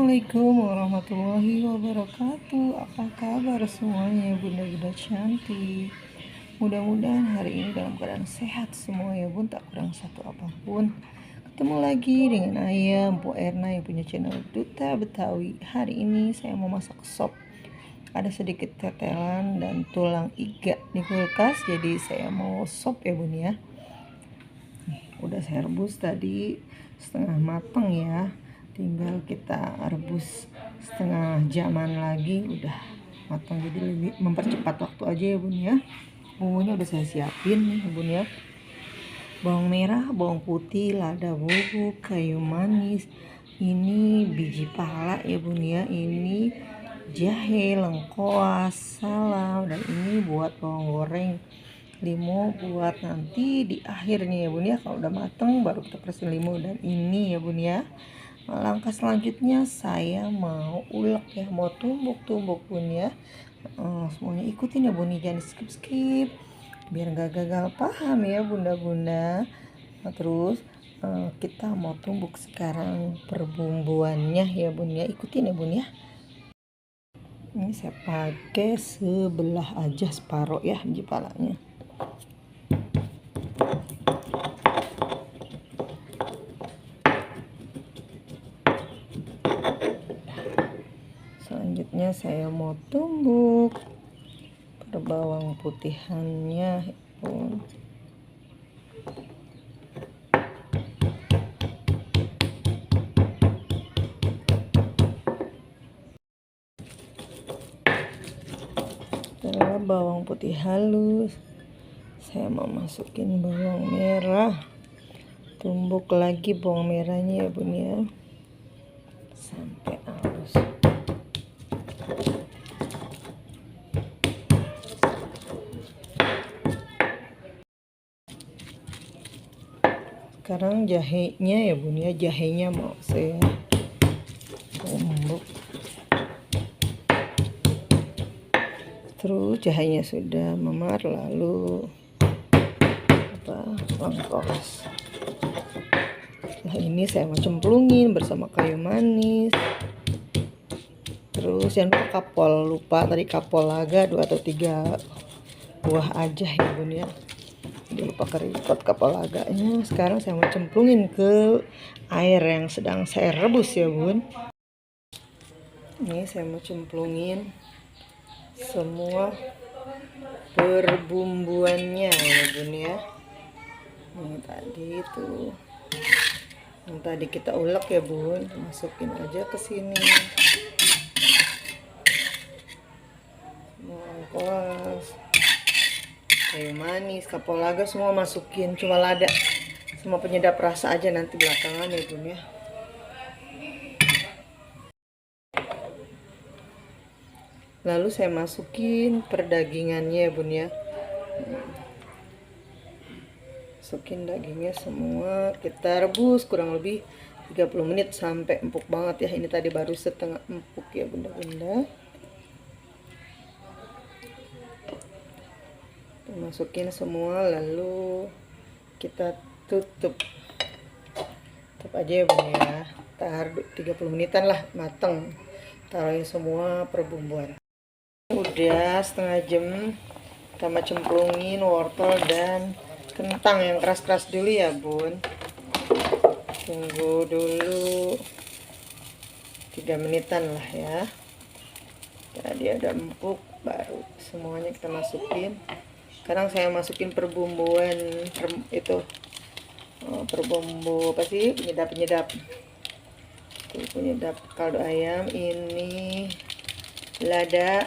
Assalamualaikum warahmatullahi wabarakatuh. Apa kabar semuanya bunda-bunda cantik? Mudah-mudahan hari ini dalam keadaan sehat semua ya bun, tak kurang satu apapun. Ketemu lagi dengan ayah Bu Erna yang punya channel Duta Betawi. Hari ini saya mau masak sop. Ada sedikit tetelan dan tulang iga di kulkas, jadi saya mau sop ya bun ya. Udah saya rebus tadi setengah mateng ya, tinggal kita rebus setengah jaman lagi udah matang, jadi lebih mempercepat waktu aja ya bun ya. Bumbunya udah saya siapin nih bun ya, bawang merah, bawang putih, lada bubuk, kayu manis, ini biji pala ya bun ya, ini jahe, lengkoas, salam, dan ini buat bawang goreng, limo buat nanti di akhirnya ya bun ya. Kalau udah mateng baru kita press limo. Dan ini ya bun ya, langkah selanjutnya saya mau ulek ya, mau tumbuk-tumbuk bun ya. Semuanya ikutin ya bun, jangan skip biar gak gagal paham ya bunda-bunda. Terus kita mau tumbuk sekarang perbumbuannya ya bun ya, ikutin ya bun ya. Ini saya pakai sebelah aja, separuh ya biji palanya. Selanjutnya saya mau tumbuk per bawang putihannya pun. Setelah bawang putih halus, saya mau masukin bawang merah. Tumbuk lagi bawang merahnya ya bun ya, sampai halus. Sekarang jahenya ya bun ya, jahenya mau saya tumbuk. Terus jahenya sudah memar, lalu lengkos. Nah ini saya mau cemplungin bersama kayu manis. Terus yang lupa tadi kapolaga 2 atau 3 buah aja ya bun ya. Jangan lupa keriput kapolaganya. Sekarang saya mau cemplungin ke air yang sedang saya rebus ya bun. Ini saya mau cemplungin semua perbumbuannya ya bun ya. Ini tadi itu yang tadi kita ulek ya bun, masukin aja ke sini. Lengkuas, kayu manis, kapolaga semua masukin, cuma lada semua penyedap rasa aja nanti belakangan ya bun ya. Lalu saya masukin perdagingannya ya bun ya. Masukin dagingnya semua, kita rebus kurang lebih 30 menit sampai empuk banget ya. Ini tadi baru setengah empuk ya bunda-bunda. Masukin semua lalu kita tutup aja ya bun ya. Taruh 30 menitan lah mateng. Taruhin semua perbumbuan. Udah setengah jam kita cemplungin wortel dan kentang yang keras-keras dulu ya bun. Tunggu dulu 3 menitan lah ya. Tadi ada empuk, baru semuanya kita masukin. Sekarang saya masukin perbumbuan itu, perbumbu apa sih, penyedap kaldu ayam, ini lada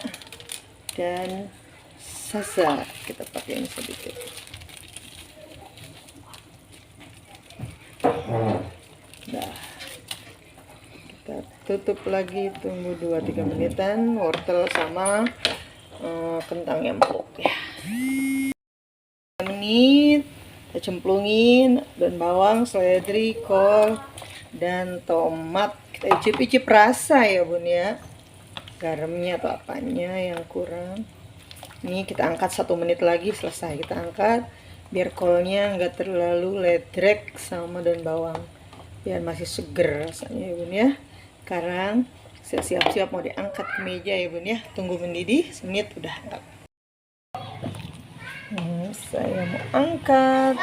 dan sasa, kita pakai ini sedikit. Nah, kita tutup lagi, tunggu 2-3 menitan wortel sama kentang yang empuk ya. 5 menit kita cemplungin, dan bawang, seledri, kol, dan tomat. Kita icip-icip rasa ya bun ya, garamnya atau apanya yang kurang. Ini kita angkat 1 menit lagi, selesai kita angkat biar kolnya nggak terlalu ledrek sama daun bawang, biar masih seger rasanya ya bun ya. Sekarang siap-siap mau diangkat ke meja ya bun ya. Tunggu mendidih semenit udah angkat. Saya mau angkat.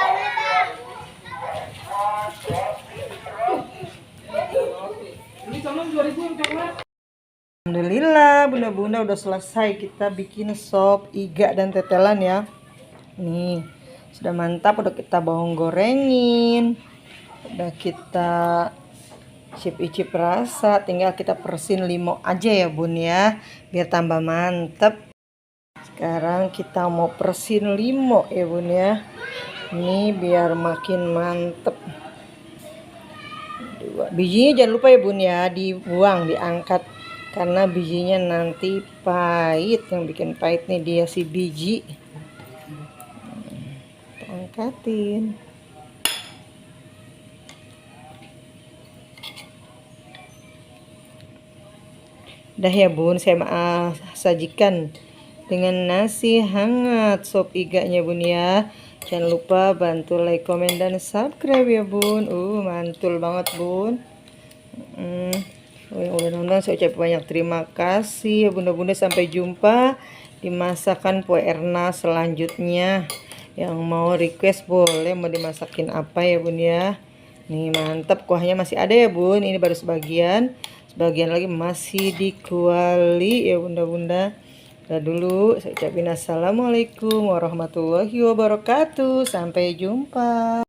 Alhamdulillah bunda-bunda udah selesai kita bikin sop iga dan tetelan ya. Nih sudah mantap, udah kita bawang gorengin, udah kita icip-icip rasa, tinggal kita persin limau aja ya bun ya biar tambah mantep. Sekarang kita mau persin limau ya bun ya, ini biar makin mantep. Bijinya jangan lupa ya bun ya, dibuang, diangkat karena bijinya nanti pahit. Yang bikin pahit nih dia si biji. Kita angkatin. Udah ya bun, saya sajikan dengan nasi hangat sop iganya bun ya. Jangan lupa bantu like, komen, dan subscribe ya bun. Mantul banget bun. Udah nonton, saya ucap banyak terima kasih ya bunda-bunda. Sampai jumpa di masakan Po Erna selanjutnya. Yang mau request boleh mau dimasakin apa ya bun ya. Nih mantap, kuahnya masih ada ya bun. Ini baru sebagian lagi masih dikuali ya bunda-bunda. Udah dulu saya ucapin assalamualaikum warahmatullahi wabarakatuh. Sampai jumpa.